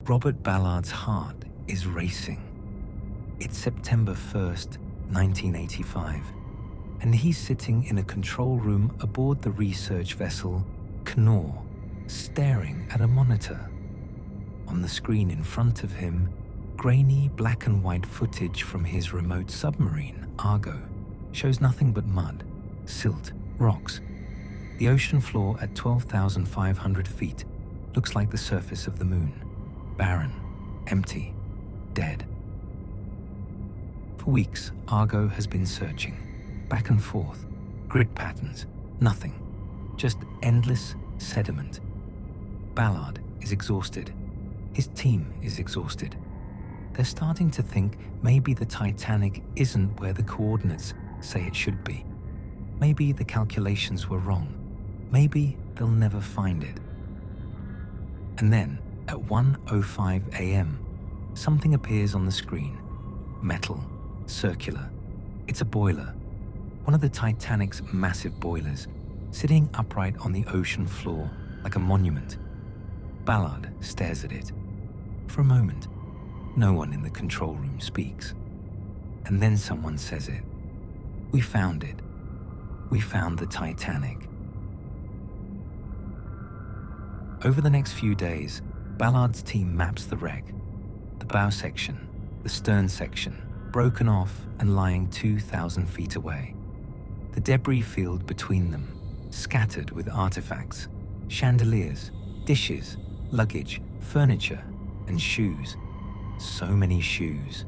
Robert Ballard's heart is racing. It's September 1st, 1985, and he's sitting in a control room aboard the research vessel Knorr, staring at a monitor. On the screen in front of him, grainy black and white footage from his remote submarine, Argo, shows nothing but mud, silt, rocks. The ocean floor at 12,500 feet looks like the surface of the moon, barren, empty, dead. For weeks, Argo has been searching, back and forth, grid patterns, nothing, just endless sediment. Ballard is exhausted. His team is exhausted. They're starting to think maybe the Titanic isn't where the coordinates say it should be. Maybe the calculations were wrong. Maybe they'll never find it. And then, at 1:05 a.m., something appears on the screen. Metal, circular. It's a boiler. One of the Titanic's massive boilers, sitting upright on the ocean floor like a monument. Ballard stares at it. For a moment, no one in the control room speaks. And then someone says it. "We found it. We found the Titanic." Over the next few days, Ballard's team maps the wreck. The bow section, the stern section, broken off and lying 2,000 feet away. The debris field between them, scattered with artifacts, chandeliers, dishes, luggage, furniture, and shoes. So many shoes.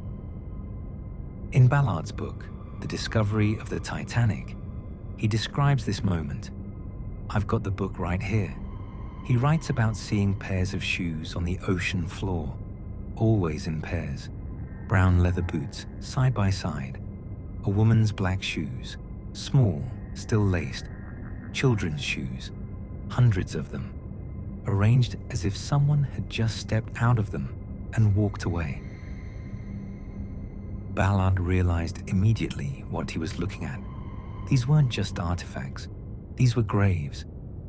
In Ballard's book, The Discovery of the Titanic, he describes this moment. I've got the book right here. He writes about seeing pairs of shoes on the ocean floor, always in pairs. Brown leather boots, side by side. A woman's black shoes, small, still laced. Children's shoes, hundreds of them, arranged as if someone had just stepped out of them and walked away. Ballard realized immediately what he was looking at. These weren't just artifacts. These were graves.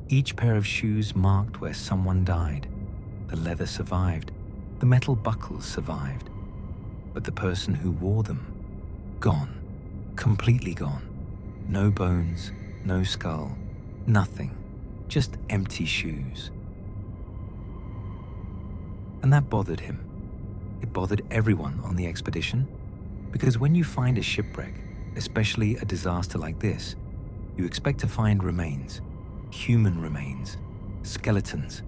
Each pair of shoes marked where someone died. The leather survived. The metal buckles survived. But the person who wore them, gone. Completely gone. No bones, no skull, nothing. Just empty shoes. And that bothered him. It bothered everyone on the expedition, because when you find a shipwreck, especially a disaster like this, you expect to find remains, human remains, skeletons.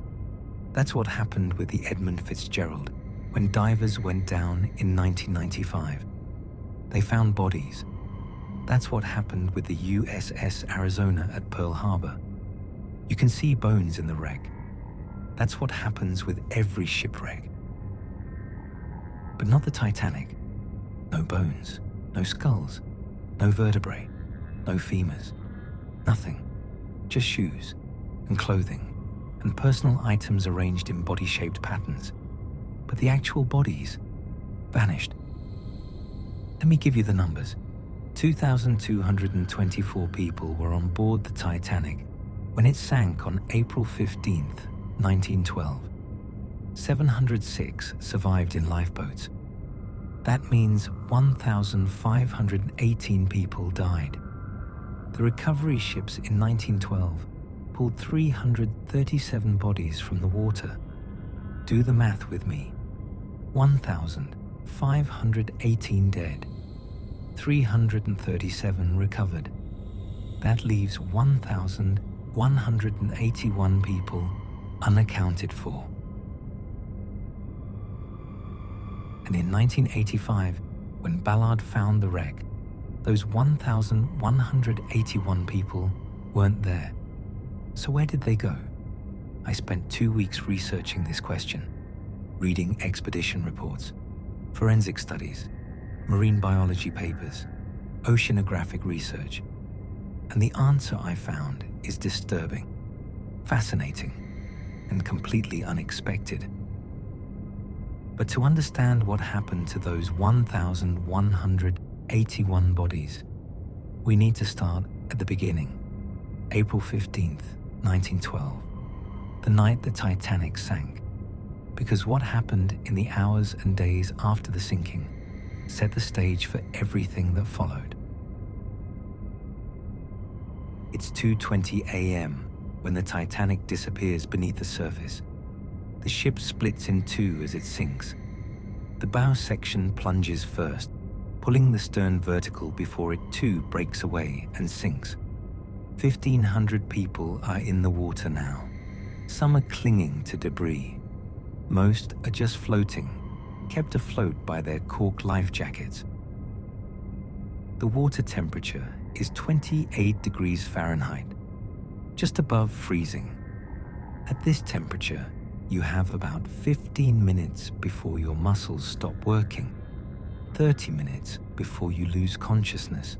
That's what happened with the Edmund Fitzgerald when divers went down in 1995. They found bodies. That's what happened with the USS Arizona at Pearl Harbor. You can see bones in the wreck. That's what happens with every shipwreck. But not the Titanic. No bones, no skulls, no vertebrae, no femurs, nothing. Just shoes and clothing and personal items arranged in body-shaped patterns. But the actual bodies vanished. Let me give you the numbers. 2,224 people were on board the Titanic when it sank on April 15th, 1912. 706 survived in lifeboats. That means 1,518 people died. The recovery ships in 1912 pulled 337 bodies from the water. Do the math with me. 1,518 dead. 337 recovered. That leaves 1,181 people unaccounted for. And in 1985, when Ballard found the wreck, those 1,181 people weren't there. So where did they go? I spent 2 weeks researching this question, reading expedition reports, forensic studies, marine biology papers, oceanographic research. And the answer I found is disturbing, fascinating, and completely unexpected. But to understand what happened to those 1,181 bodies, we need to start at the beginning. April 15th, 1912, the night the Titanic sank. Because what happened in the hours and days after the sinking set the stage for everything that followed. It's 2:20 a.m. when the Titanic disappears beneath the surface. The ship splits in two as it sinks. The bow section plunges first, pulling the stern vertical before it too breaks away and sinks. 1,500 people are in the water now. Some are clinging to debris. Most are just floating, kept afloat by their cork life jackets. The water temperature is 28 degrees Fahrenheit, just above freezing. At this temperature, you have about 15 minutes before your muscles stop working, 30 minutes before you lose consciousness,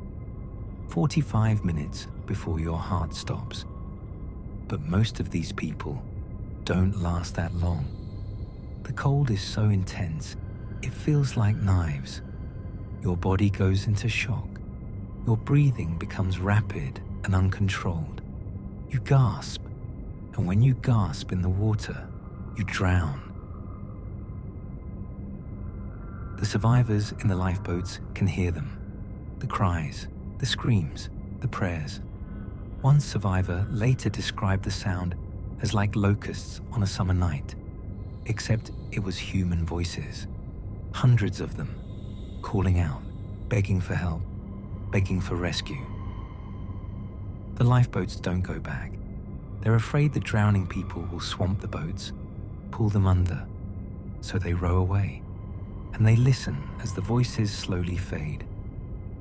45 minutes before your heart stops. But most of these people don't last that long. The cold is so intense, it feels like knives. Your body goes into shock. Your breathing becomes rapid and uncontrolled. You gasp, and when you gasp in the water, you drown. The survivors in the lifeboats can hear them. The cries, the screams, the prayers. One survivor later described the sound as like locusts on a summer night, except it was human voices. Hundreds of them, calling out, begging for help, begging for rescue. The lifeboats don't go back. They're afraid the drowning people will swamp the boats, pull them under, so they row away, and they listen as the voices slowly fade.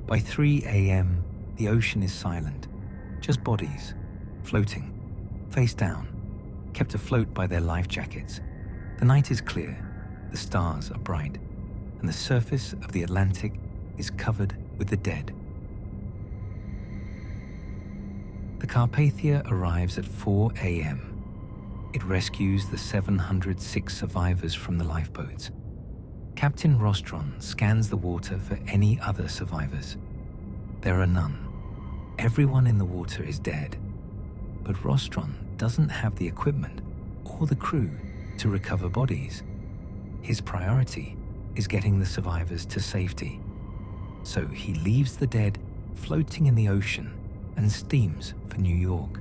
By 3 a.m., the ocean is silent, just bodies, floating, face down, kept afloat by their life jackets. The night is clear, the stars are bright, and the surface of the Atlantic is covered with the dead. The Carpathia arrives at 4 a.m. It rescues the 706 survivors from the lifeboats. Captain Rostron scans the water for any other survivors. There are none. Everyone in the water is dead. But Rostron doesn't have the equipment or the crew to recover bodies. His priority is getting the survivors to safety. So he leaves the dead floating in the ocean and steams for New York.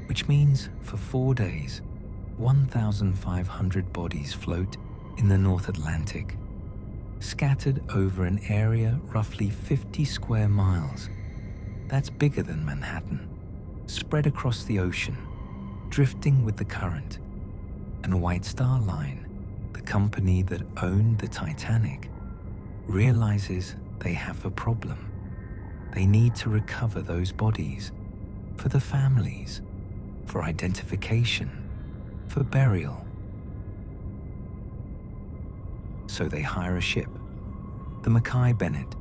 Which means for 4 days, 1,500 bodies float in the North Atlantic, scattered over an area roughly 50 square miles. That's bigger than Manhattan, spread across the ocean, drifting with the current. And White Star Line, the company that owned the Titanic, realizes they have a problem. They need to recover those bodies for the families, for identification, for burial. So they hire a ship, the Mackay Bennett.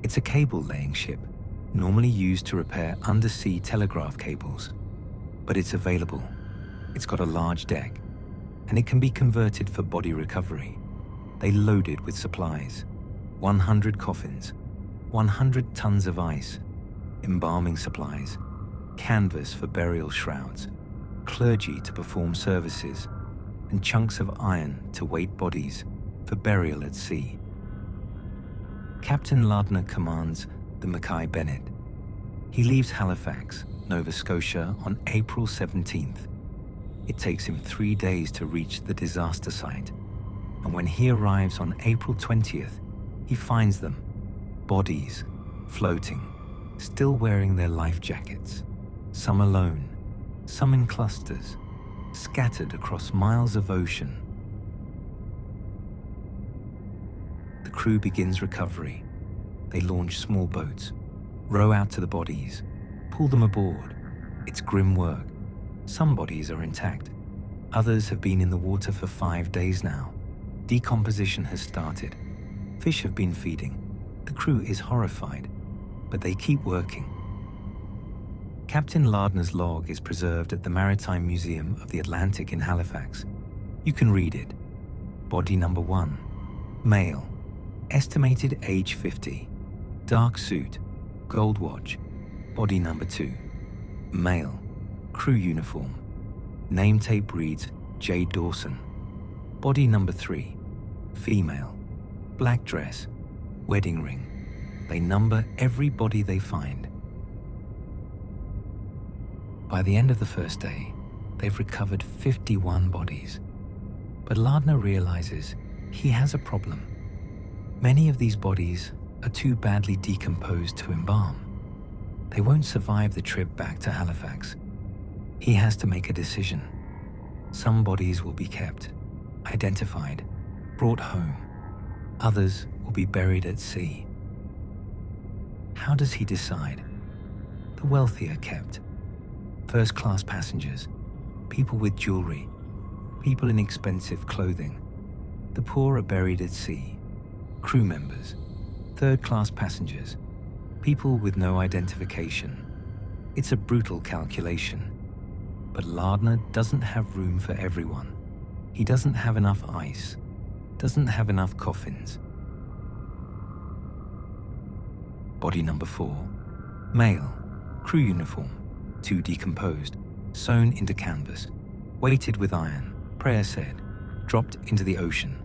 It's a cable-laying ship, normally used to repair undersea telegraph cables. But it's available. It's got a large deck, and it can be converted for body recovery. They load it with supplies, 100 coffins, 100 tons of ice, embalming supplies, canvas for burial shrouds, clergy to perform services, and chunks of iron to weight bodies for burial at sea. Captain Lardner commands the Mackay Bennett. He leaves Halifax, Nova Scotia on April 17th. It takes him 3 days to reach the disaster site, and when he arrives on April 20th, he finds them, bodies, floating, still wearing their life jackets, some alone, some in clusters, scattered across miles of ocean. The crew begins recovery. They launch small boats, row out to the bodies, pull them aboard. It's grim work. Some bodies are intact. Others have been in the water for 5 days now. Decomposition has started. Fish have been feeding. The crew is horrified, but they keep working. Captain Lardner's log is preserved at the Maritime Museum of the Atlantic in Halifax. You can read it. Body number 1, male, estimated age 50, dark suit, gold watch. Body number 2, male, crew uniform. Name tape reads J. Dawson. Body number 3, female, black dress, wedding ring. They number every body they find. By the end of the first day, they've recovered 51 bodies. But Lardner realizes he has a problem. Many of these bodies are too badly decomposed to embalm. They won't survive the trip back to Halifax. He has to make a decision. Some bodies will be kept, identified, brought home. Others will be buried at sea. How does he decide? The wealthy are kept. First-class passengers, people with jewelry, people in expensive clothing. The poor are buried at sea. Crew members, third-class passengers, people with no identification. It's a brutal calculation. But Lardner doesn't have room for everyone. He doesn't have enough ice, doesn't have enough coffins. Body number 4, male, crew uniform, too decomposed, sewn into canvas, weighted with iron, prayer said, dropped into the ocean.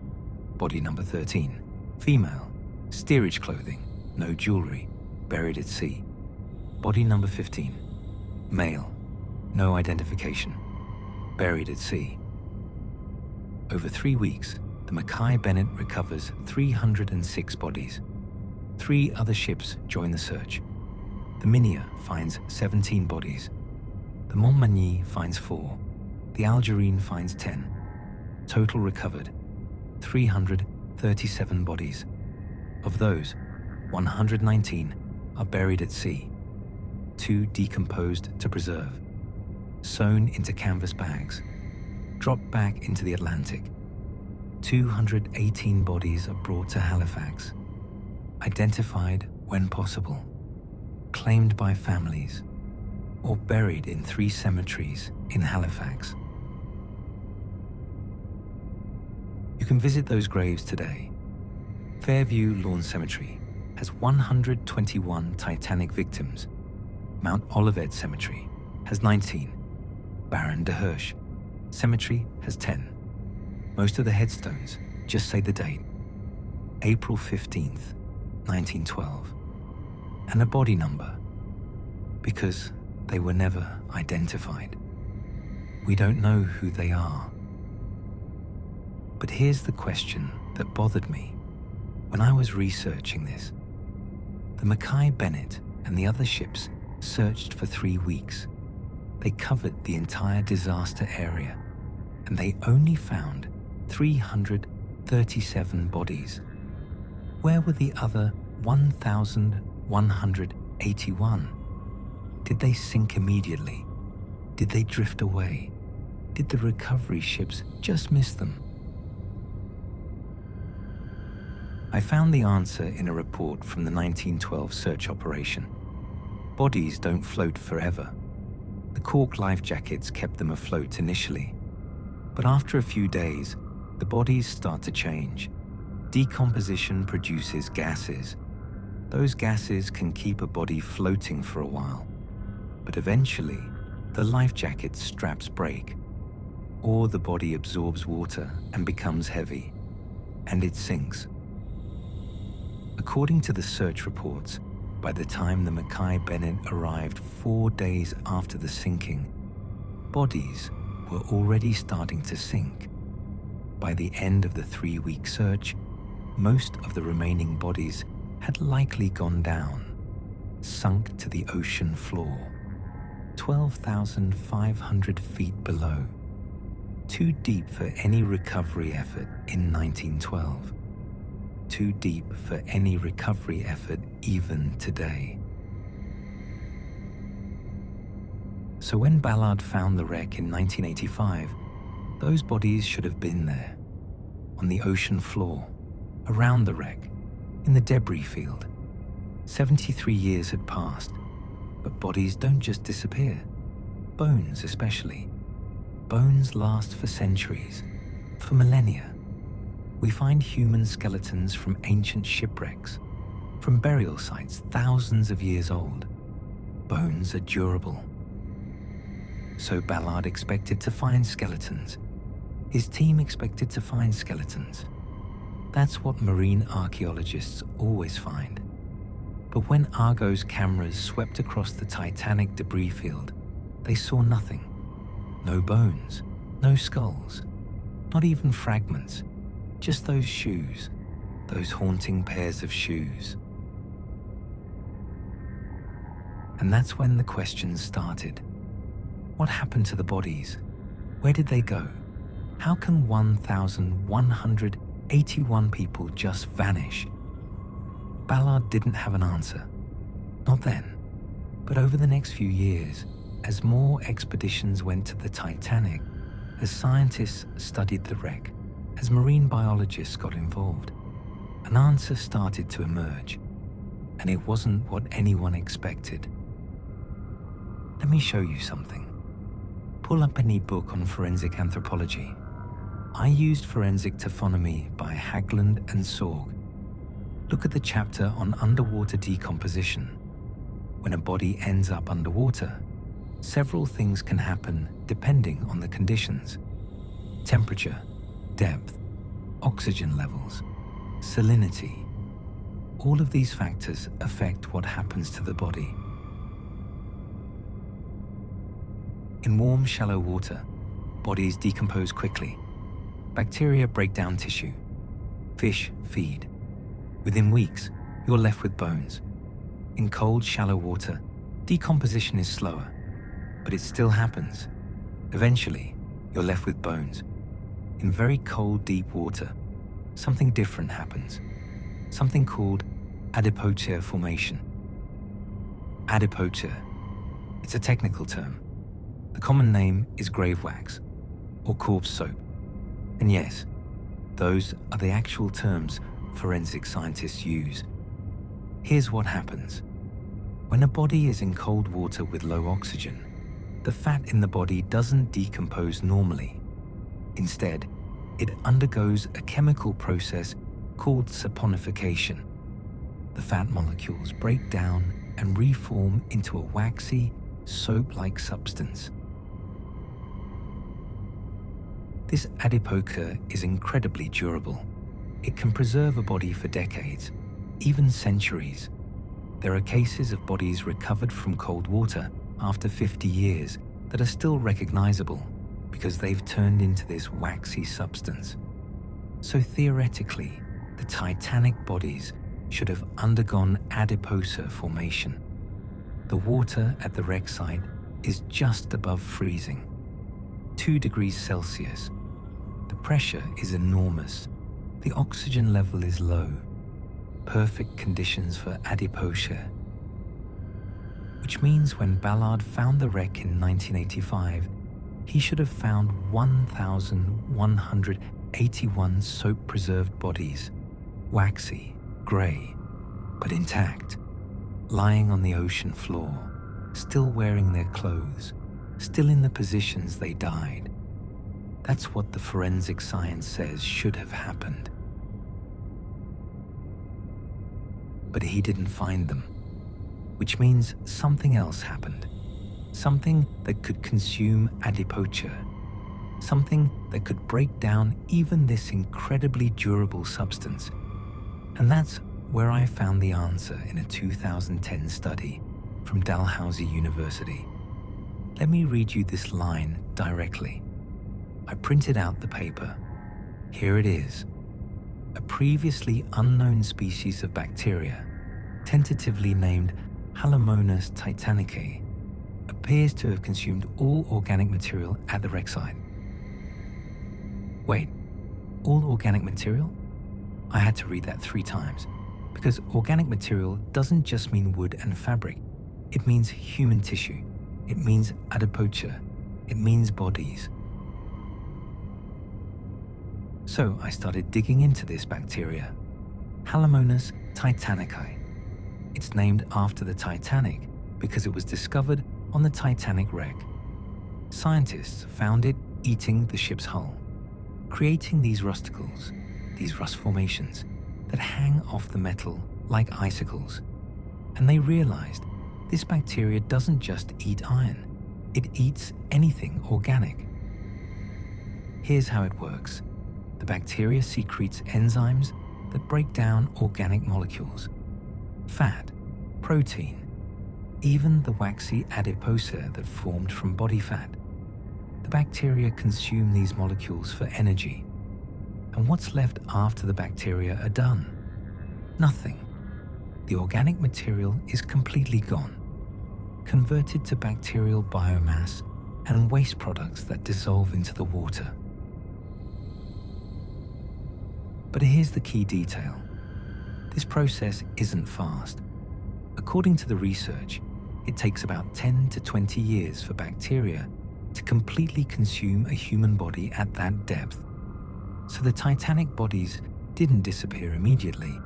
Body number 13, female, steerage clothing, no jewelry, buried at sea. Body number 15, male, no identification, buried at sea. Over 3 weeks, the Mackay-Bennett recovers 306 bodies. 3 other ships join the search. The Minia finds 17 bodies. The Montmagny finds 4. The Algerine finds 10. Total recovered, 337 bodies. Of those, 119 are buried at sea, 2 decomposed to preserve, sewn into canvas bags, dropped back into the Atlantic. 218 bodies are brought to Halifax, identified when possible, claimed by families, or buried in 3 cemeteries in Halifax. You can visit those graves today. Fairview Lawn Cemetery has 121 Titanic victims. Mount Olivet Cemetery has 19. Baron de Hirsch Cemetery has 10. Most of the headstones just say the date, April 15th, 1912, and a body number, because they were never identified. We don't know who they are. But here's the question that bothered me when I was researching this. The Mackay-Bennett and the other ships searched for 3 weeks. They covered the entire disaster area, and they only found 337 bodies. Where were the other 1,181? Did they sink immediately? Did they drift away? Did the recovery ships just miss them? I found the answer in a report from the 1912 search operation. Bodies don't float forever. The cork life jackets kept them afloat initially, but after a few days, the bodies start to change. Decomposition produces gases. Those gases can keep a body floating for a while, but eventually, the life jacket straps break, or the body absorbs water and becomes heavy, and it sinks. According to the search reports, by the time the Mackay-Bennett arrived 4 days after the sinking, bodies were already starting to sink. By the end of the 3-week search, most of the remaining bodies had likely gone down, sunk to the ocean floor, 12,500 feet below, too deep for any recovery effort in 1912. Too deep for any recovery effort even today. So when Ballard found the wreck in 1985, those bodies should have been there, on the ocean floor, around the wreck, in the debris field. 73 years had passed, but bodies don't just disappear. Bones especially. Bones last for centuries, for millennia. We find human skeletons from ancient shipwrecks, from burial sites thousands of years old. Bones are durable. So Ballard expected to find skeletons, His team expected to find skeletons. That's what marine archaeologists always find. But when Argo's cameras swept across the Titanic debris field, they saw nothing. No bones, no skulls, not even fragments, just those shoes, those haunting pairs of shoes. And that's when the questions started. What happened to the bodies? Where did they go? How can 1,181 people just vanish? Ballard didn't have an answer. Not then. But over the next few years, as more expeditions went to the Titanic, as scientists studied the wreck, as marine biologists got involved, an answer started to emerge. And it wasn't what anyone expected. Let me show you something. Pull up any book on forensic anthropology. I used Forensic Taphonomy by Hagland and Sorg. Look at the chapter on underwater decomposition. When a body ends up underwater, several things can happen depending on the conditions. Temperature, depth, oxygen levels, salinity. All of these factors affect what happens to the body. In warm, shallow water, bodies decompose quickly. Bacteria break down tissue. Fish feed. Within weeks, you're left with bones. In cold, shallow water, decomposition is slower, but it still happens. Eventually, you're left with bones. In very cold, deep water, something different happens. Something called adipocere formation. Adipocere. It's a technical term. The common name is grave wax or corpse soap. And yes, those are the actual terms forensic scientists use. Here's what happens. When a body is in cold water with low oxygen, the fat in the body doesn't decompose normally. Instead, it undergoes a chemical process called saponification. The fat molecules break down and reform into a waxy, soap-like substance. This adipocere is incredibly durable. It can preserve a body for decades, even centuries. There are cases of bodies recovered from cold water after 50 years that are still recognizable because they've turned into this waxy substance. So theoretically, the Titanic bodies should have undergone adipocere formation. The water at the wreck site is just above freezing, 2 degrees Celsius. The pressure is enormous. The oxygen level is low. Perfect conditions for adipocere. Which means when Ballard found the wreck in 1985, he should have found 1,181 soap-preserved bodies, waxy, grey, but intact, lying on the ocean floor, still wearing their clothes, still in the positions they died. That's what the forensic science says should have happened. But he didn't find them, which means something else happened. Something that could consume adipocere. Something that could break down even this incredibly durable substance. And that's where I found the answer in a 2010 study from Dalhousie University. Let me read you this line directly. I printed out the paper. Here it is. A previously unknown species of bacteria, tentatively named Halomonas titanicae, appears to have consumed all organic material at the wreck site. Wait, all organic material? I had to read that 3 times, because organic material doesn't just mean wood and fabric. It means human tissue. It means adipocere. It means bodies. So I started digging into this bacteria, Halomonas titanicae. It's named after the Titanic because it was discovered on the Titanic wreck. Scientists found it eating the ship's hull, creating these rusticles, these rust formations that hang off the metal like icicles. And they realized this bacteria doesn't just eat iron, it eats anything organic. Here's how it works. The bacteria secretes enzymes that break down organic molecules, fat, protein, even the waxy adiposa that formed from body fat. The bacteria consume these molecules for energy. And what's left after the bacteria are done? Nothing. The organic material is completely gone, converted to bacterial biomass and waste products that dissolve into the water. But here's the key detail. This process isn't fast. According to the research, it takes about 10 to 20 years for bacteria to completely consume a human body at that depth. So the Titanic bodies didn't disappear immediately.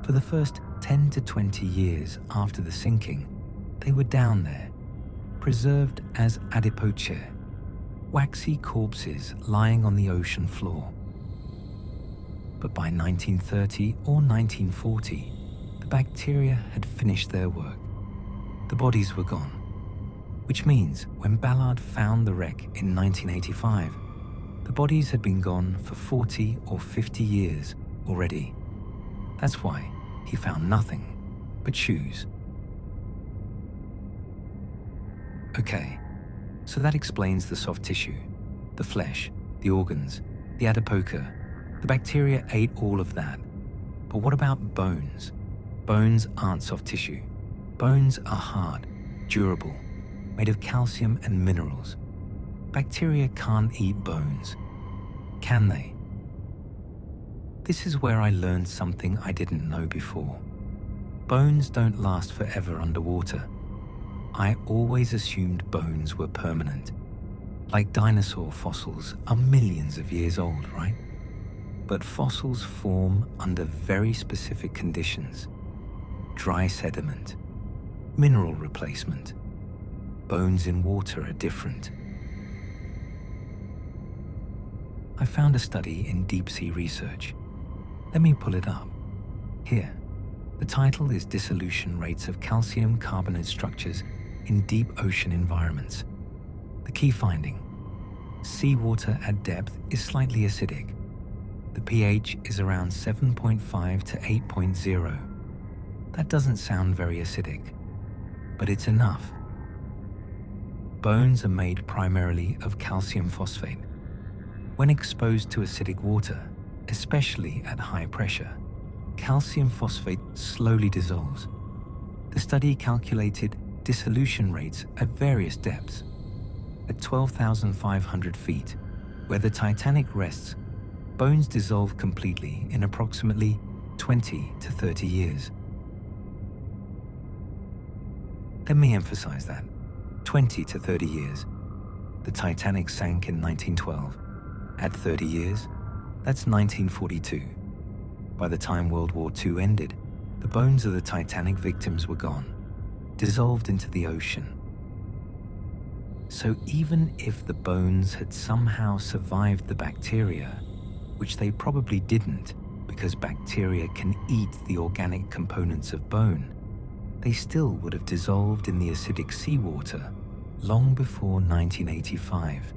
For the first 10 to 20 years after the sinking, they were down there, preserved as adipoce, waxy corpses lying on the ocean floor. But by 1930 or 1940, the bacteria had finished their work. The bodies were gone, which means when Ballard found the wreck in 1985, the bodies had been gone for 40 or 50 years already. That's why he found nothing but shoes. Okay, so that explains the soft tissue, the flesh, the organs, the adipoca. The bacteria ate all of that. But what about bones? Bones aren't soft tissue. Bones are hard, durable, made of calcium and minerals. Bacteria can't eat bones, can they? This is where I learned something I didn't know before. Bones don't last forever underwater. I always assumed bones were permanent. Like dinosaur fossils are millions of years old, right? But fossils form under very specific conditions. Dry sediment, mineral replacement. Bones in water are different. I found a study in deep sea research. Let me pull it up. Here, the title is Dissolution Rates of Calcium Carbonate Structures in Deep Ocean Environments. The key finding: seawater at depth is slightly acidic. The pH is around 7.5 to 8.0. That doesn't sound very acidic, but it's enough. Bones are made primarily of calcium phosphate. When exposed to acidic water, especially at high pressure, calcium phosphate slowly dissolves. The study calculated dissolution rates at various depths. At 12,500 feet, where the Titanic rests, bones dissolve completely in approximately 20 to 30 years. Let me emphasize that. 20 to 30 years. The Titanic sank in 1912. At 30 years, that's 1942. By the time World War II ended, the bones of the Titanic victims were gone, dissolved into the ocean. So even if the bones had somehow survived the bacteria, which they probably didn't because bacteria can eat the organic components of bone, they still would have dissolved in the acidic seawater long before 1985.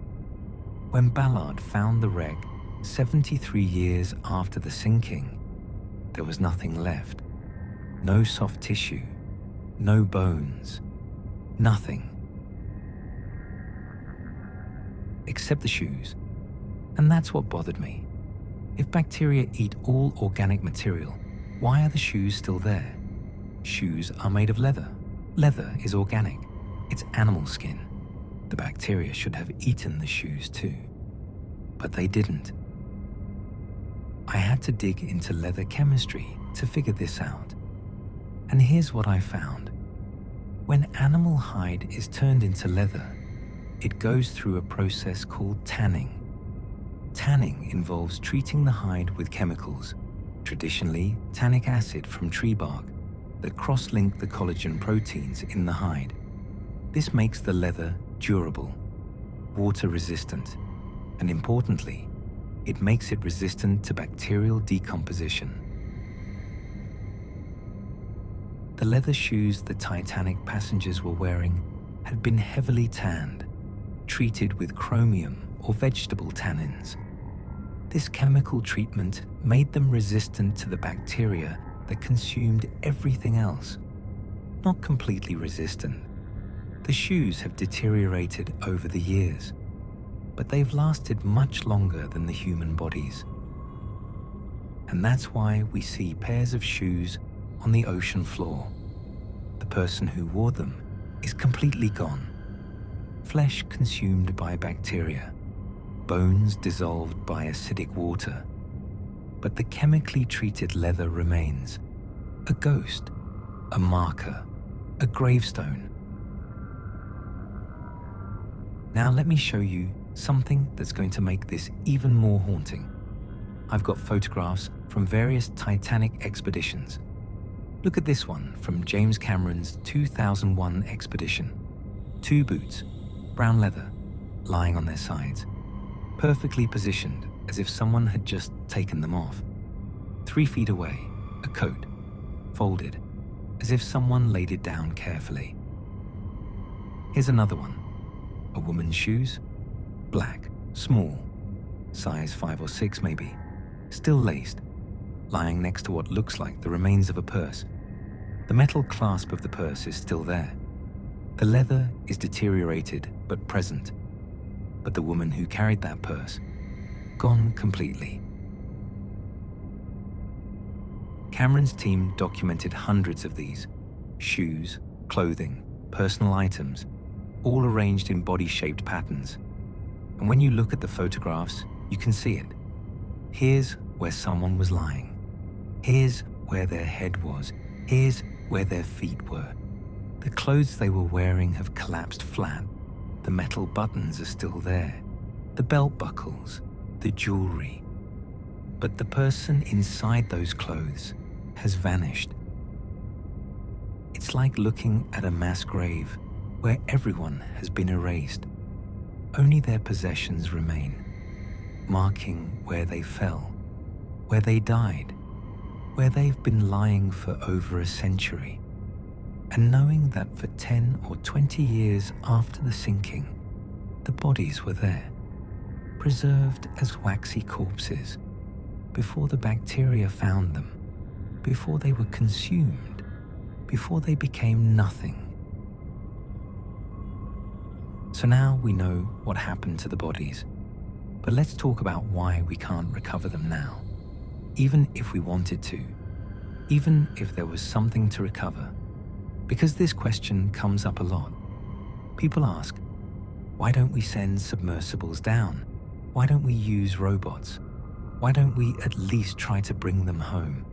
When Ballard found the wreck 73 years after the sinking, there was nothing left. No soft tissue, no bones, nothing. Except the shoes. And that's what bothered me. If bacteria eat all organic material, why are the shoes still there? Shoes are made of leather. Leather is organic. It's animal skin. The bacteria should have eaten the shoes too. But they didn't. I had to dig into leather chemistry to figure this out. And here's what I found. When animal hide is turned into leather, it goes through a process called tanning. Tanning involves treating the hide with chemicals, traditionally tannic acid from tree bark, that cross-link the collagen proteins in the hide. This makes the leather durable, water-resistant, and importantly, it makes it resistant to bacterial decomposition. The leather shoes the Titanic passengers were wearing had been heavily tanned, treated with chromium or vegetable tannins. This chemical treatment made them resistant to the bacteria that consumed everything else. Not completely resistant. The shoes have deteriorated over the years, but they've lasted much longer than the human bodies. And that's why we see pairs of shoes on the ocean floor. The person who wore them is completely gone. Flesh consumed by bacteria, bones dissolved by acidic water. But the chemically treated leather remains, a ghost, a marker, a gravestone. Now let me show you something that's going to make this even more haunting. I've got photographs from various Titanic expeditions. Look at this one from James Cameron's 2001 expedition. 2 boots, brown leather, lying on their sides, perfectly positioned as if someone had just taken them off. 3 feet away, a coat, folded, as if someone laid it down carefully. Here's another one. A woman's shoes, black, small, size 5 or 6 maybe, still laced, lying next to what looks like the remains of a purse. The metal clasp of the purse is still there. The leather is deteriorated but present, but the woman who carried that purse, gone completely. Cameron's team documented hundreds of these, shoes, clothing, personal items, all arranged in body-shaped patterns. And when you look at the photographs, you can see it. Here's where someone was lying. Here's where their head was. Here's where their feet were. The clothes they were wearing have collapsed flat. The metal buttons are still there. The belt buckles, the jewelry. But the person inside those clothes has vanished. It's like looking at a mass grave where everyone has been erased. Only their possessions remain, marking where they fell, where they died, where they've been lying for over a century. And knowing that for 10 or 20 years after the sinking, the bodies were there, preserved as waxy corpses, before the bacteria found them, before they were consumed, before they became nothing. So now we know what happened to the bodies, but let's talk about why we can't recover them now, even if we wanted to, even if there was something to recover. Because this question comes up a lot. People ask, why don't we send submersibles down? Why don't we use robots? Why don't we at least try to bring them home?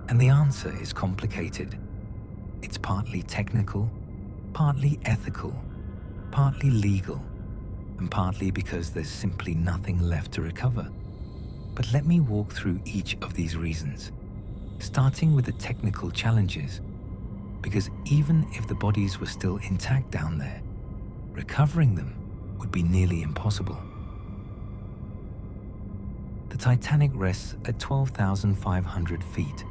And the answer is complicated. It's partly technical, partly ethical, partly legal, and partly because there's simply nothing left to recover. But let me walk through each of these reasons, starting with the technical challenges, because even if the bodies were still intact down there, recovering them would be nearly impossible. The Titanic rests at 12,500 feet.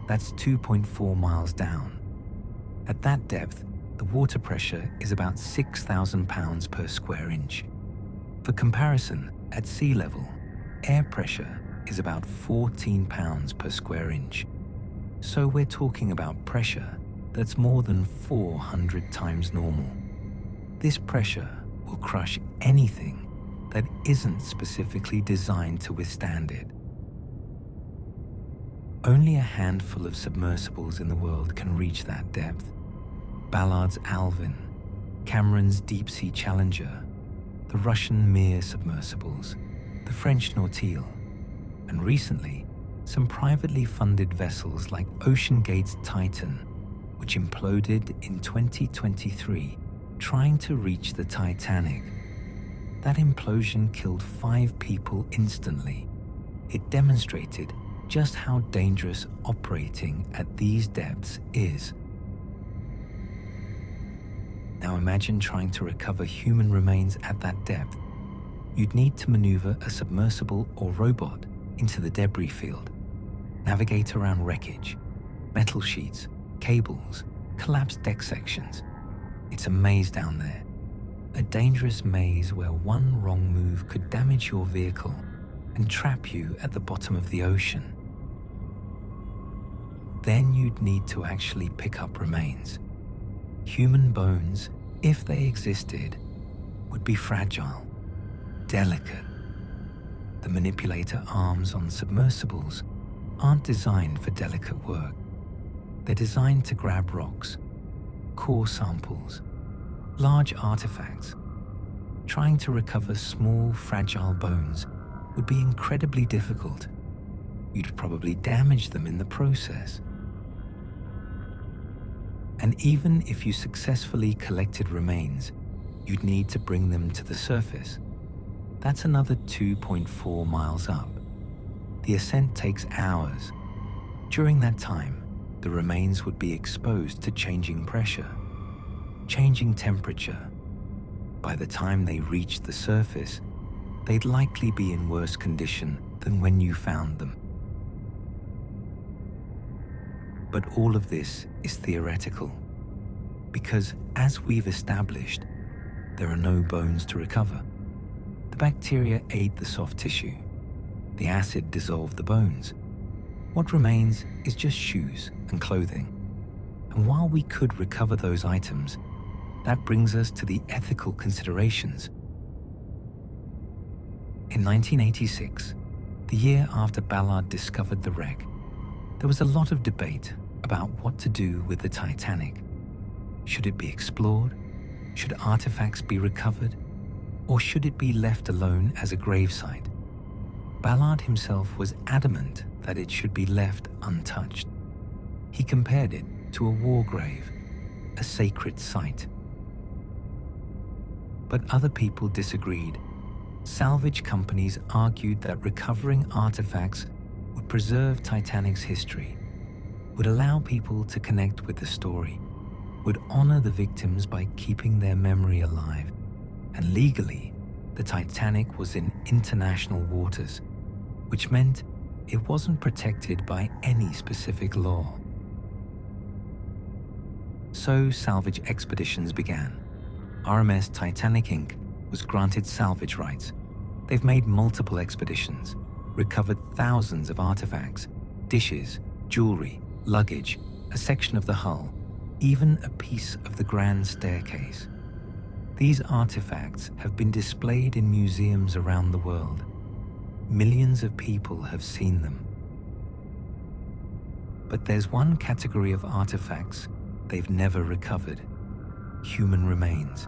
That's 2.4 miles down. At that depth, the water pressure is about 6,000 pounds per square inch. For comparison, at sea level, air pressure is about 14 pounds per square inch. So we're talking about pressure that's more than 400 times normal. This pressure will crush anything that isn't specifically designed to withstand it. Only a handful of submersibles in the world can reach that depth. Ballard's Alvin, Cameron's Deep Sea Challenger, the Russian Mir submersibles, the French Nautil, and recently, some privately funded vessels like OceanGate's Titan, which imploded in 2023 trying to reach the Titanic. That implosion killed 5 people instantly. It demonstrated just how dangerous operating at these depths is. Now imagine trying to recover human remains at that depth. You'd need to maneuver a submersible or robot into the debris field, navigate around wreckage, metal sheets, cables, collapsed deck sections. It's a maze down there. a dangerous maze where one wrong move could damage your vehicle and trap you at the bottom of the ocean. Then you'd need to actually pick up remains. Human bones, if they existed, would be fragile, delicate. The manipulator arms on submersibles aren't designed for delicate work. They're designed to grab rocks, core samples, large artifacts. Trying to recover small, fragile bones would be incredibly difficult. You'd probably damage them in the process. And even if you successfully collected remains, you'd need to bring them to the surface. That's another 2.4 miles up. The ascent takes hours. During that time, the remains would be exposed to changing pressure, changing temperature. By the time they reached the surface, they'd likely be in worse condition than when you found them. But all of this is theoretical, because as we've established, there are no bones to recover. The bacteria ate the soft tissue. The acid dissolved the bones. What remains is just shoes and clothing. And while we could recover those items, that brings us to the ethical considerations. In 1986, the year after Ballard discovered the wreck, there was a lot of debate about what to do with the Titanic. Should it be explored? Should artifacts be recovered? Or should it be left alone as a gravesite? Ballard himself was adamant that it should be left untouched. He compared it to a war grave, a sacred site. But other people disagreed. Salvage companies argued that recovering artifacts would preserve Titanic's history, would allow people to connect with the story, would honor the victims by keeping their memory alive. And legally, the Titanic was in international waters, which meant it wasn't protected by any specific law. So salvage expeditions began. RMS Titanic Inc. was granted salvage rights. They've made multiple expeditions, recovered thousands of artifacts, dishes, jewelry, luggage, a section of the hull, even a piece of the grand staircase. These artifacts have been displayed in museums around the world. Millions of people have seen them. But there's one category of artifacts they've never recovered: human remains.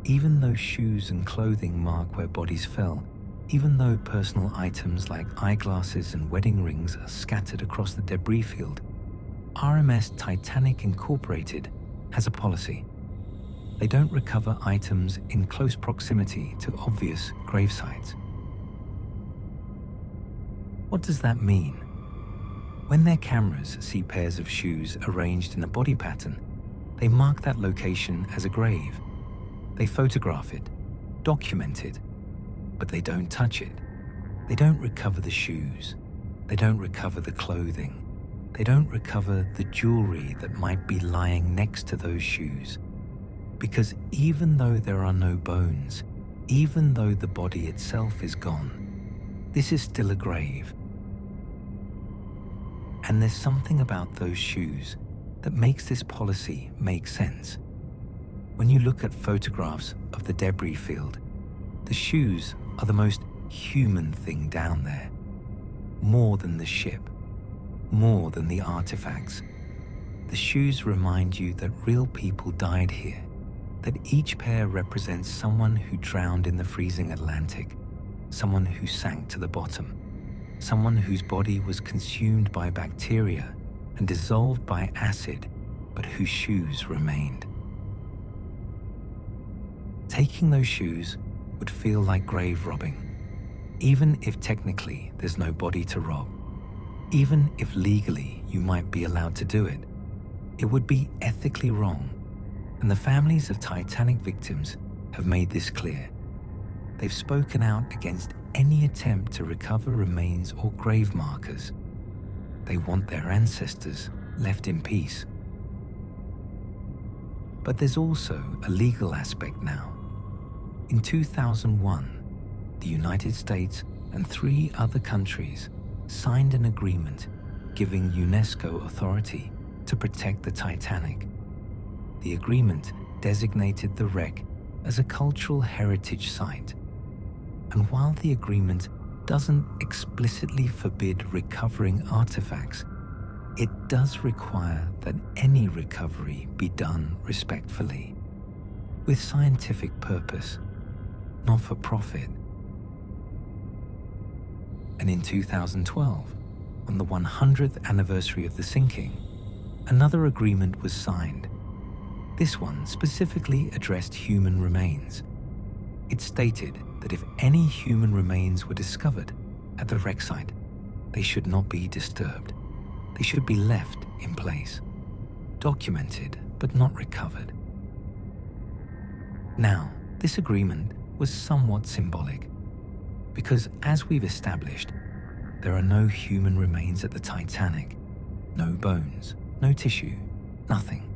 Even though shoes and clothing mark where bodies fell, even though personal items like eyeglasses and wedding rings are scattered across the debris field, RMS Titanic Incorporated has a policy. They don't recover items in close proximity to obvious gravesites. What does that mean? When their cameras see pairs of shoes arranged in a body pattern, they mark that location as a grave. They photograph it, document it, but they don't touch it. They don't recover the shoes. They don't recover the clothing. They don't recover the jewelry that might be lying next to those shoes. Because even though there are no bones, even though the body itself is gone, this is still a grave. And there's something about those shoes that makes this policy make sense. When you look at photographs of the debris field, the shoes are the most human thing down there. More than the ship, more than the artifacts. The shoes remind you that real people died here, that each pair represents someone who drowned in the freezing Atlantic, someone who sank to the bottom, someone whose body was consumed by bacteria and dissolved by acid, but whose shoes remained. Taking those shoes would feel like grave robbing, even if technically there's no body to rob, even if legally you might be allowed to do it. It would be ethically wrong, and the families of Titanic victims have made this clear. They've spoken out against any attempt to recover remains or grave markers. They want their ancestors left in peace. But there's also a legal aspect now. In 2001, the United States and 3 other countries signed an agreement giving UNESCO authority to protect the Titanic. The agreement designated the wreck as a cultural heritage site. And while the agreement doesn't explicitly forbid recovering artifacts, it does require that any recovery be done respectfully, with scientific purpose, not for profit. And in 2012, on the 100th anniversary of the sinking, another agreement was signed. This one specifically addressed human remains. It stated that if any human remains were discovered at the wreck site, they should not be disturbed. They should be left in place, documented but not recovered. Now, this agreement was somewhat symbolic, because as we've established, there are no human remains at the Titanic, no bones, no tissue, nothing.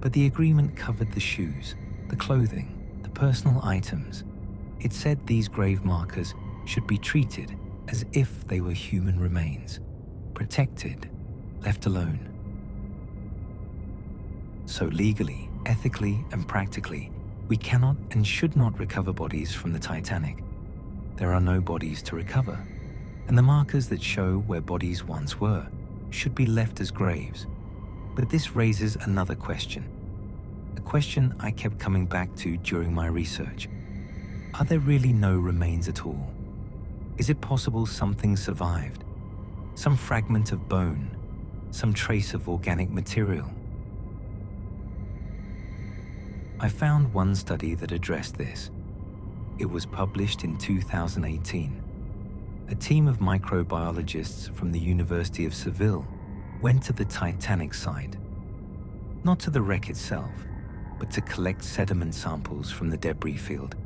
But the agreement covered the shoes, the clothing, the personal items. It said these grave markers should be treated as if they were human remains, protected, left alone. So legally, ethically, and practically, we cannot and should not recover bodies from the Titanic. There are no bodies to recover, and the markers that show where bodies once were should be left as graves. But this raises another question, a question I kept coming back to during my research. Are there really no remains at all? Is it possible something survived? Some fragment of bone, some trace of organic material? I found one study that addressed this. It was published in 2018. A team of microbiologists from the University of Seville went to the Titanic site, not to the wreck itself, but to collect sediment samples from the debris field.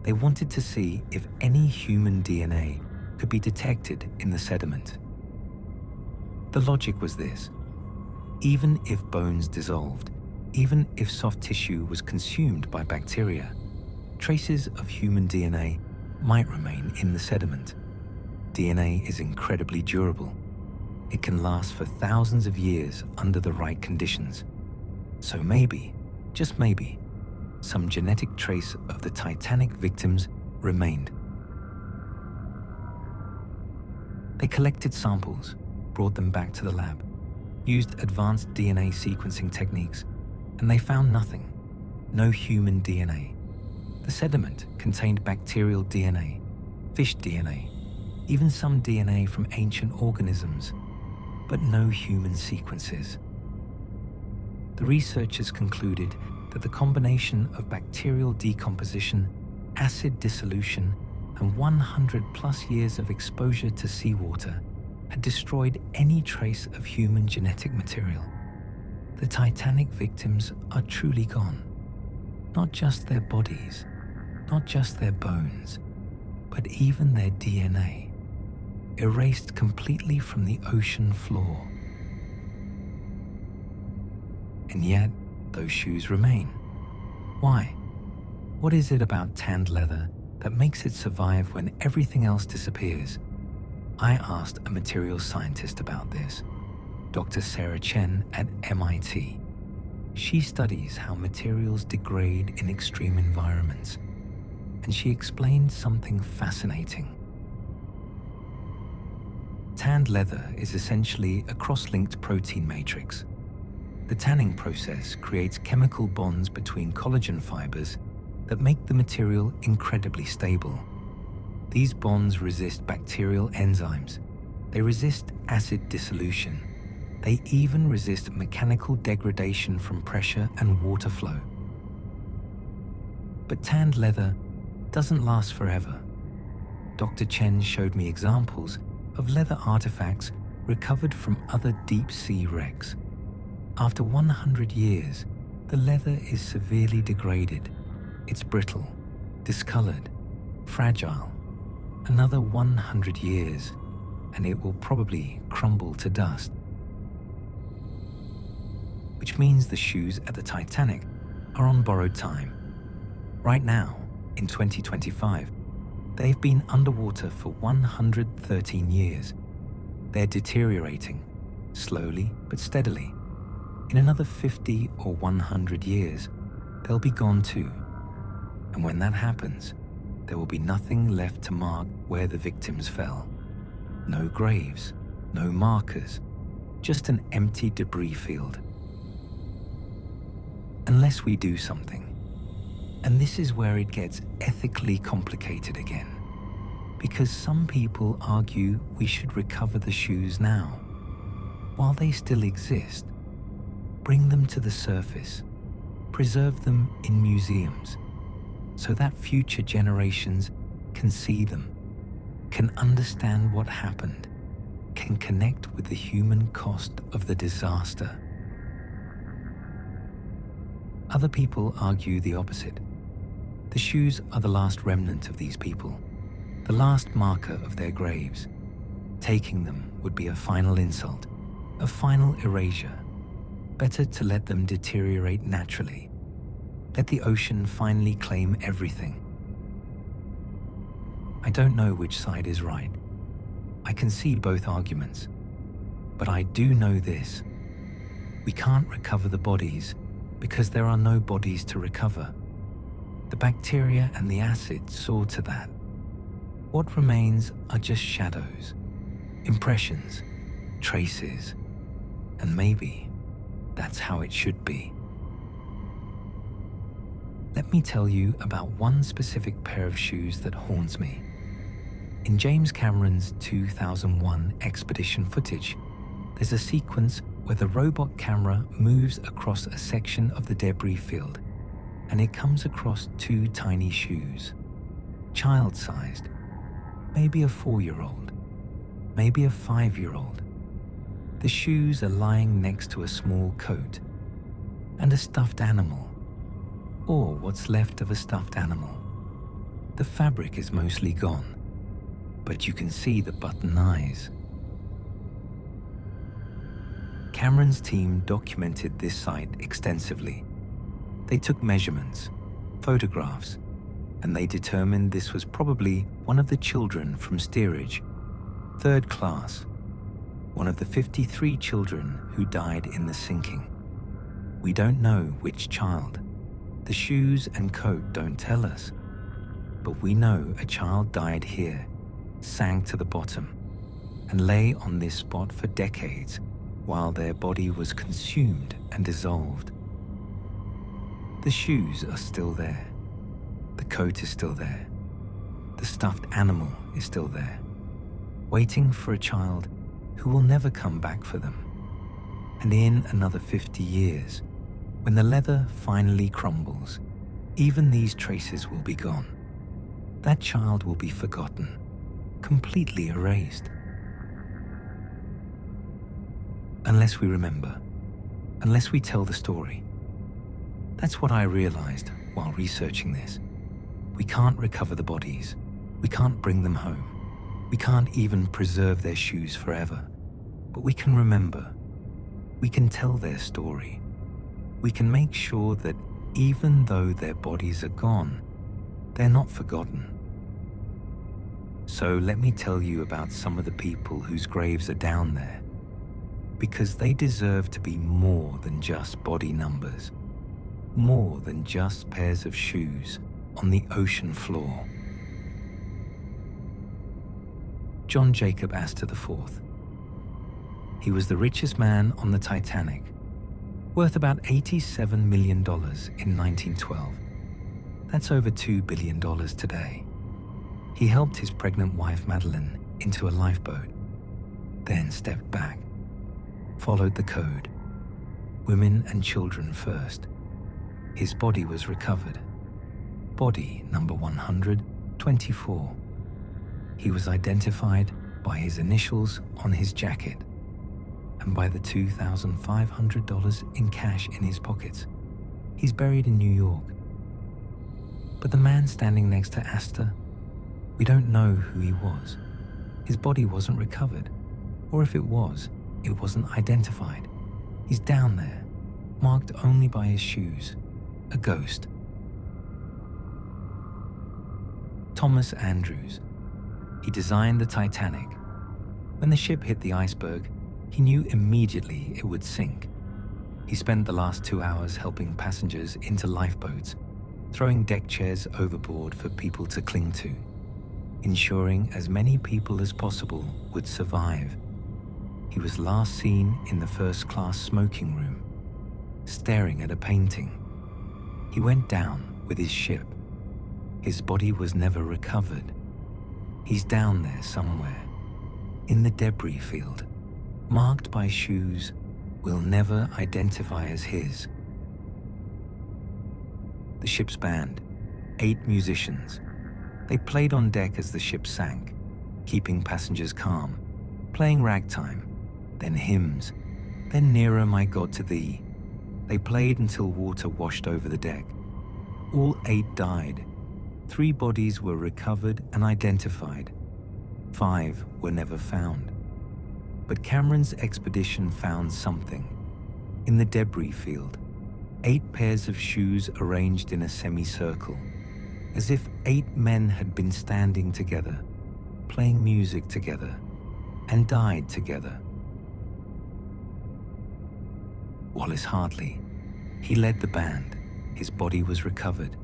They wanted to see if any human DNA could be detected in the sediment. The logic was this: even if bones dissolved, even if soft tissue was consumed by bacteria, traces of human DNA might remain in the sediment. DNA is incredibly durable. It can last for thousands of years under the right conditions. So maybe, just maybe, some genetic trace of the Titanic victims remained. They collected samples, brought them back to the lab, used advanced DNA sequencing techniques, and they found nothing. No human DNA. The sediment contained bacterial DNA, fish DNA, even some DNA from ancient organisms, but no human sequences. The researchers concluded that the combination of bacterial decomposition, acid dissolution, and 100+ years of exposure to seawater had destroyed any trace of human genetic material. The Titanic victims are truly gone. Not just their bodies, not just their bones, but even their DNA, erased completely from the ocean floor. And yet, those shoes remain. Why? What is it about tanned leather that makes it survive when everything else disappears? I asked a materials scientist about this, Dr. Sarah Chen at MIT. She studies how materials degrade in extreme environments, and she explained something fascinating. Tanned leather is essentially a cross-linked protein matrix. The tanning process creates chemical bonds between collagen fibers that make the material incredibly stable. These bonds resist bacterial enzymes. They resist acid dissolution. They even resist mechanical degradation from pressure and water flow. But tanned leather doesn't last forever. Dr. Chen showed me examples of leather artifacts recovered from other deep-sea wrecks. After 100 years, the leather is severely degraded. It's brittle, discolored, fragile. Another 100 years, and it will probably crumble to dust. Which means the shoes at the Titanic are on borrowed time. Right now, In 2025, they've been underwater for 113 years. They're deteriorating, slowly but steadily. In another 50 or 100 years, they'll be gone too. And when that happens, there will be nothing left to mark where the victims fell. No graves, no markers, just an empty debris field. Unless we do something. And this is where it gets ethically complicated again. Because some people argue we should recover the shoes now. While they still exist, bring them to the surface, preserve them in museums, so that future generations can see them, can understand what happened, can connect with the human cost of the disaster. Other people argue the opposite. The shoes are the last remnant of these people, the last marker of their graves. Taking them would be a final insult, a final erasure. Better to let them deteriorate naturally. Let the ocean finally claim everything. I don't know which side is right. I can see both arguments. But I do know this. We can't recover the bodies because there are no bodies to recover. The bacteria and the acid saw to that. What remains are just shadows, impressions, traces, and maybe that's how it should be. Let me tell you about one specific pair of shoes that haunts me. In James Cameron's 2001 expedition footage, there's a sequence where the robot camera moves across a section of the debris field, and it comes across two tiny shoes, child-sized, maybe a 4-year-old, maybe a 5-year-old. The shoes are lying next to a small coat and a stuffed animal, or what's left of a stuffed animal. The fabric is mostly gone, but you can see the button eyes. Cameron's team documented this site extensively. They took measurements, photographs, and they determined this was probably one of the children from steerage, 3rd class, one of the 53 children who died in the sinking. We don't know which child. The shoes and coat don't tell us. But we know a child died here, sank to the bottom, and lay on this spot for decades while their body was consumed and dissolved. The shoes are still there. The coat is still there. The stuffed animal is still there, waiting for a child who will never come back for them. And in another 50 years, when the leather finally crumbles, even these traces will be gone. That child will be forgotten, completely erased. Unless we remember, unless we tell the story. That's what I realized while researching this. We can't recover the bodies. We can't bring them home. We can't even preserve their shoes forever. But we can remember. We can tell their story. We can make sure that even though their bodies are gone, they're not forgotten. So let me tell you about some of the people whose graves are down there, because they deserve to be more than just body numbers, more than just pairs of shoes on the ocean floor. John Jacob Astor IV. He was the richest man on the Titanic, worth about $87 million in 1912. That's over $2 billion today. He helped his pregnant wife Madeline into a lifeboat, then stepped back, followed the code. Women and children first. His body was recovered. Body number 124. He was identified by his initials on his jacket and by the $2,500 in cash in his pockets. He's buried in New York. But the man standing next to Astor, we don't know who he was. His body wasn't recovered, or if it was, it wasn't identified. He's down there, marked only by his shoes, a ghost. Thomas Andrews. He designed the Titanic. When the ship hit the iceberg, he knew immediately it would sink. He spent the last 2 hours helping passengers into lifeboats, throwing deck chairs overboard for people to cling to, ensuring as many people as possible would survive. He was last seen in the first-class smoking room, staring at a painting. He went down with his ship. His body was never recovered. He's down there somewhere, in the debris field, marked by shoes we'll never identify as his. The ship's band, 8 musicians. They played on deck as the ship sank, keeping passengers calm, playing ragtime, then hymns, then Nearer My God to Thee. They played until water washed over the deck. All 8 died. 3 bodies were recovered and identified. 5 were never found. But Cameron's expedition found something. In the debris field, 8 pairs of shoes arranged in a semicircle, as if 8 men had been standing together, playing music together, and died together. Wallace Hartley. He led the band. His body was recovered.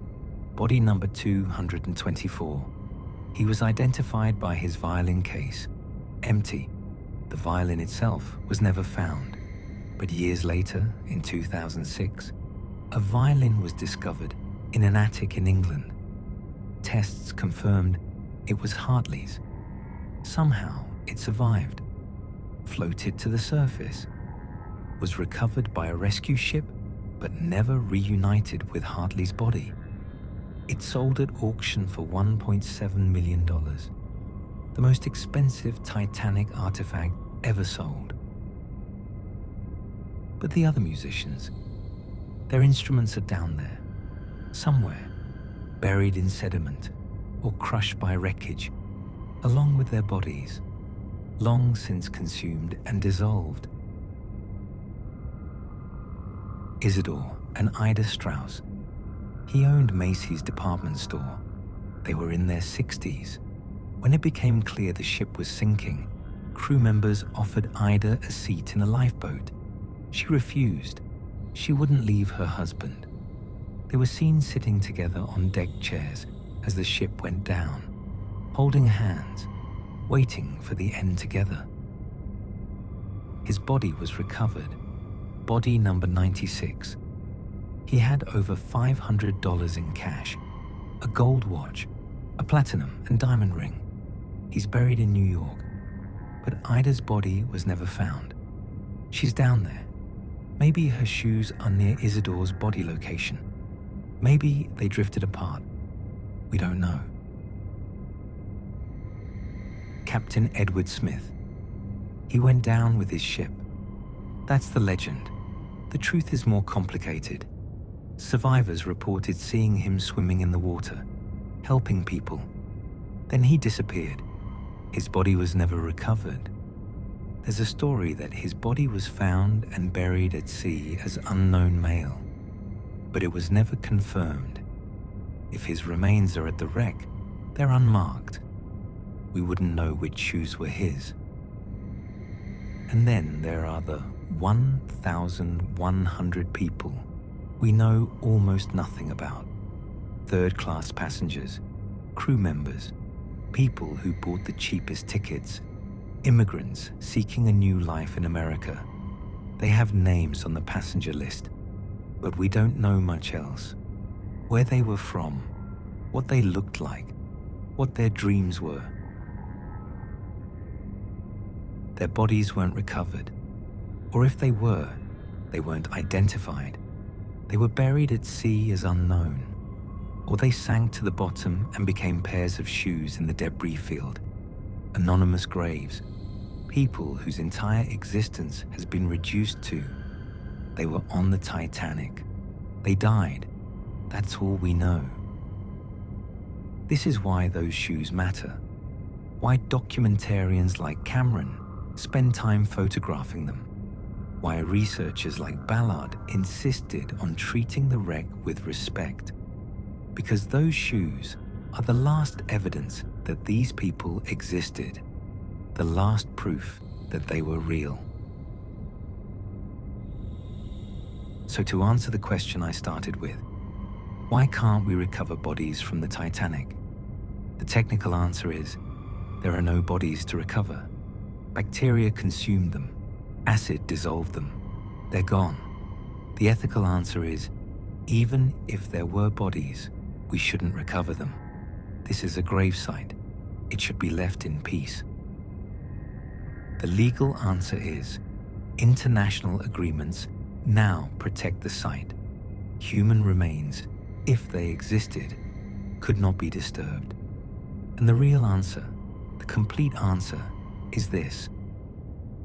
Body number 224. He was identified by his violin case, empty. The violin itself was never found. But years later, in 2006, a violin was discovered in an attic in England. Tests confirmed it was Hartley's. Somehow it survived, floated to the surface, was recovered by a rescue ship, but never reunited with Hartley's body. It sold at auction for $1.7 million, the most expensive Titanic artifact ever sold. But the other musicians, their instruments are down there, somewhere, buried in sediment or crushed by wreckage, along with their bodies, long since consumed and dissolved. Isidore and Ida Strauss. He owned Macy's department store. They were in their 60s. When it became clear the ship was sinking, crew members offered Ida a seat in a lifeboat. She refused. She wouldn't leave her husband. They were seen sitting together on deck chairs as the ship went down, holding hands, waiting for the end together. His body was recovered. Body number 96. He had over $500 in cash, a gold watch, a platinum and diamond ring. He's buried in New York, but Ida's body was never found. She's down there. Maybe her shoes are near Isidore's body location. Maybe they drifted apart. We don't know. Captain Edward Smith. He went down with his ship. That's the legend. The truth is more complicated. Survivors reported seeing him swimming in the water, helping people. Then he disappeared. His body was never recovered. There's a story that his body was found and buried at sea as unknown male, but it was never confirmed. If his remains are at the wreck, they're unmarked. We wouldn't know which shoes were his. And then there are the 1,100 people we know almost nothing about. Third-class passengers, crew members, people who bought the cheapest tickets, immigrants seeking a new life in America. They have names on the passenger list, but we don't know much else. Where they were from, what they looked like, what their dreams were. Their bodies weren't recovered, or if they were, they weren't identified. They were buried at sea as unknown, or they sank to the bottom and became pairs of shoes in the debris field. Anonymous graves, people whose entire existence has been reduced to, they were on the Titanic. They died. That's all we know. This is why those shoes matter. Why documentarians like Cameron spend time photographing them. Why researchers like Ballard insisted on treating the wreck with respect. Because those shoes, are the last evidence that these people existed, the last proof that they were real. So to answer the question I started with, why can't we recover bodies from the Titanic? The technical answer is, there are no bodies to recover. Bacteria consumed them. Acid dissolved them. They're gone. The ethical answer is, even if there were bodies, we shouldn't recover them. This is a gravesite. It should be left in peace. The legal answer is, international agreements now protect the site. Human remains, if they existed, could not be disturbed. And the real answer, the complete answer, is this.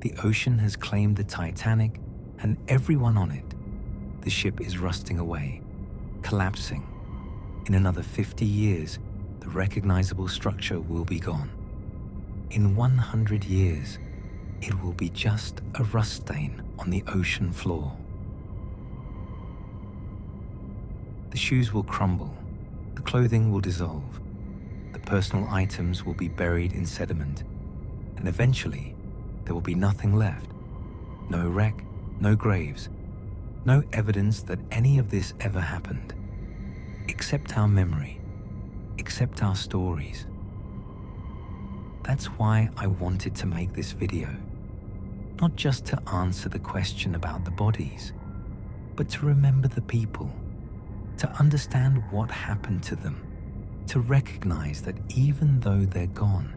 The ocean has claimed the Titanic and everyone on it. The ship is rusting away, collapsing. In another 50 years, the recognizable structure will be gone. In 100 years, it will be just a rust stain on the ocean floor. The shoes will crumble, the clothing will dissolve, the personal items will be buried in sediment, and eventually there will be nothing left. No wreck, no graves, no evidence that any of this ever happened, except our memory, except our stories. That's why I wanted to make this video, not just to answer the question about the bodies, but to remember the people, to understand what happened to them, to recognize that even though they're gone,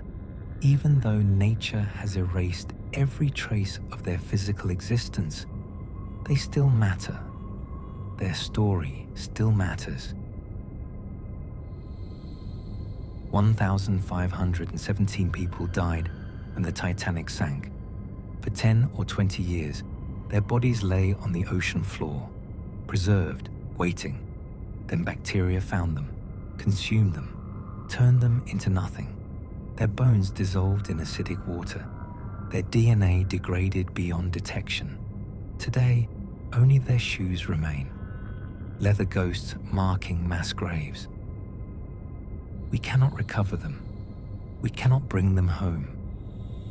even though nature has erased every trace of their physical existence, they still matter. Their story still matters. 1,517 people died when the Titanic sank. For 10 or 20 years, their bodies lay on the ocean floor, preserved, waiting. Then bacteria found them, consumed them, turned them into nothing. Their bones dissolved in acidic water. Their DNA degraded beyond detection. Today, only their shoes remain, leather ghosts marking mass graves. We cannot recover them. We cannot bring them home.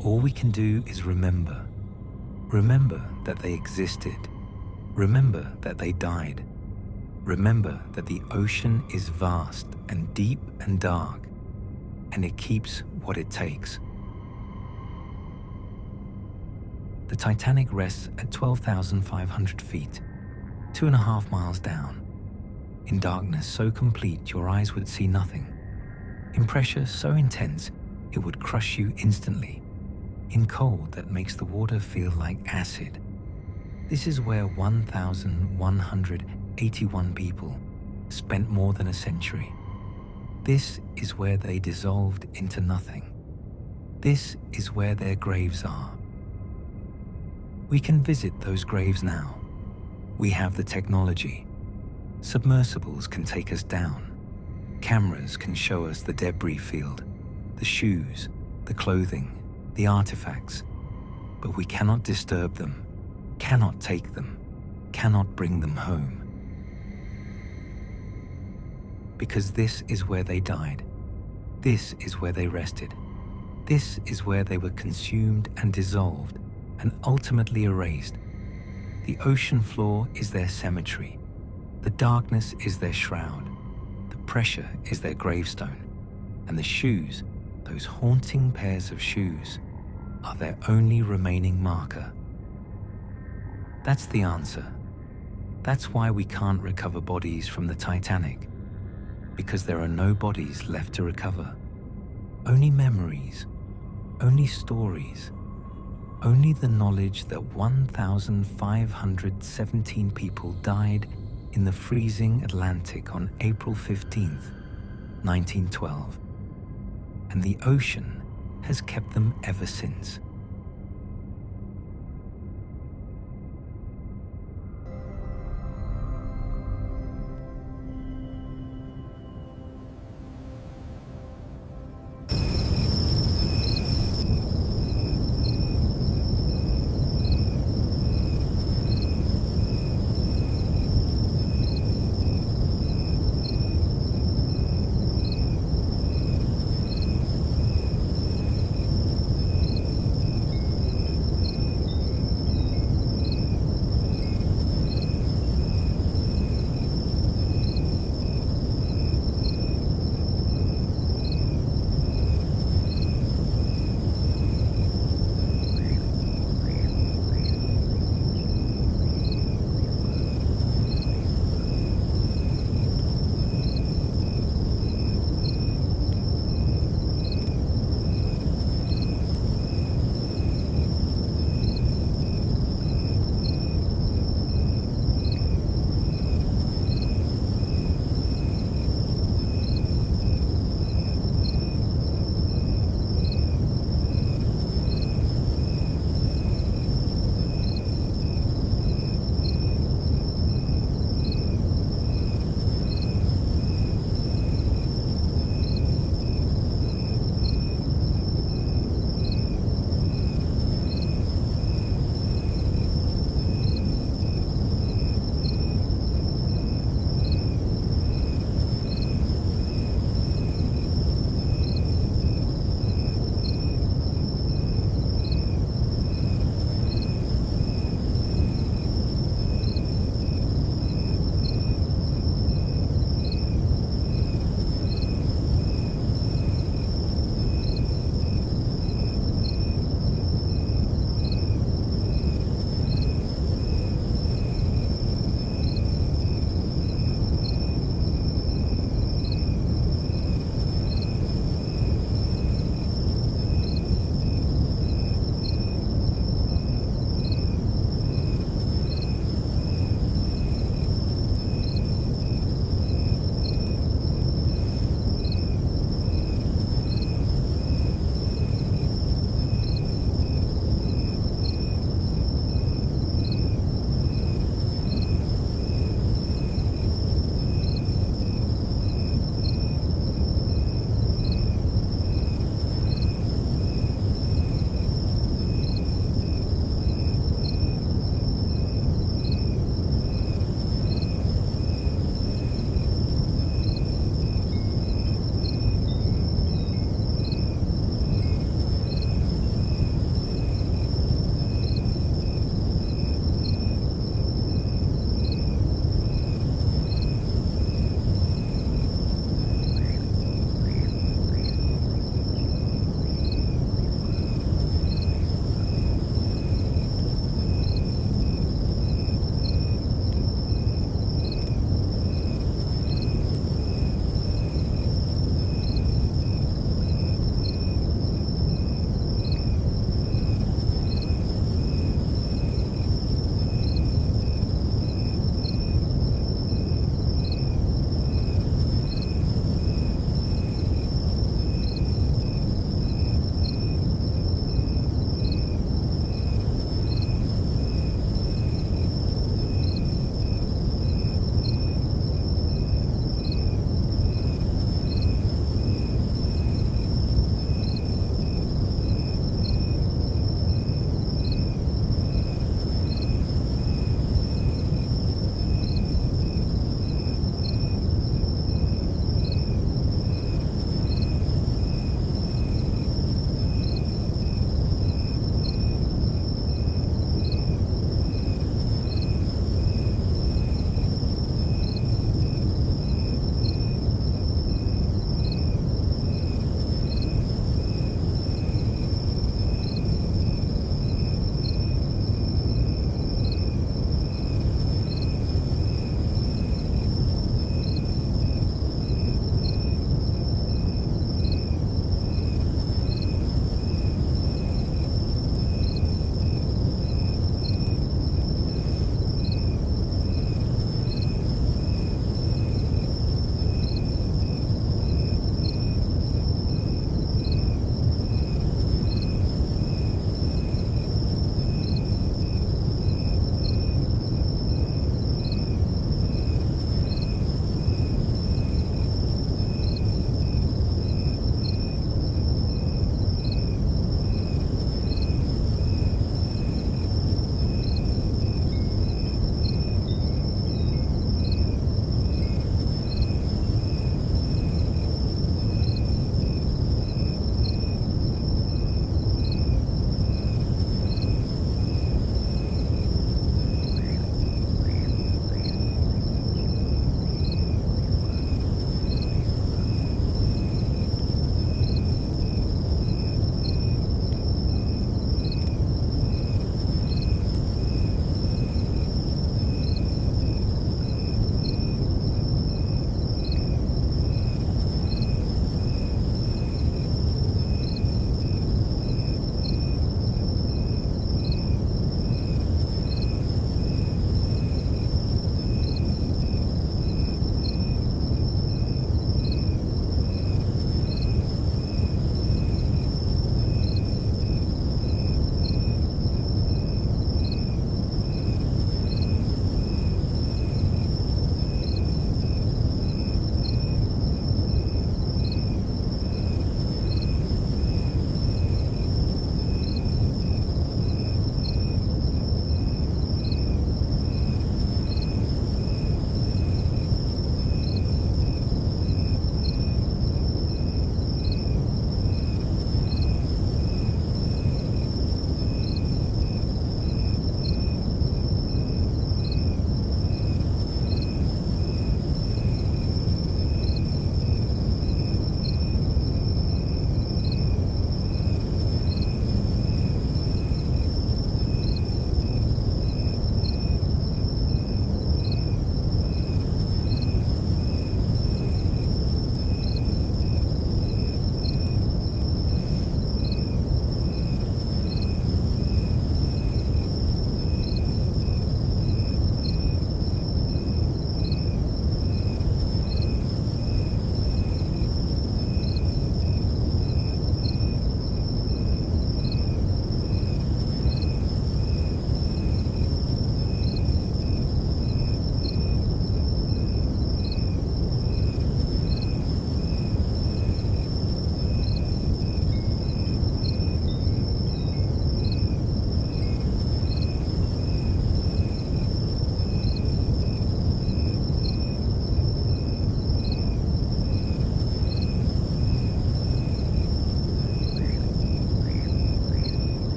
All we can do is remember. Remember that they existed. Remember that they died. Remember that the ocean is vast and deep and dark, and it keeps what it takes. The Titanic rests at 12,500 feet, 2.5 miles down, in darkness so complete your eyes would see nothing, in pressure so intense it would crush you instantly, in cold that makes the water feel like acid. This is where 1,181 people spent more than a century. This is where they dissolved into nothing. This is where their graves are. We can visit those graves now. We have the technology. Submersibles can take us down. Cameras can show us the debris field, the shoes, the clothing, the artifacts. But we cannot disturb them, cannot take them, cannot bring them home. Because this is where they died. This is where they rested. This is where they were consumed and dissolved and ultimately erased. The ocean floor is their cemetery. The darkness is their shroud. The pressure is their gravestone. And the shoes, those haunting pairs of shoes, are their only remaining marker. That's the answer. That's why we can't recover bodies from the Titanic. Because there are no bodies left to recover. Only memories, only stories, only the knowledge that 1,517 people died in the freezing Atlantic on April 15th, 1912. And the ocean has kept them ever since.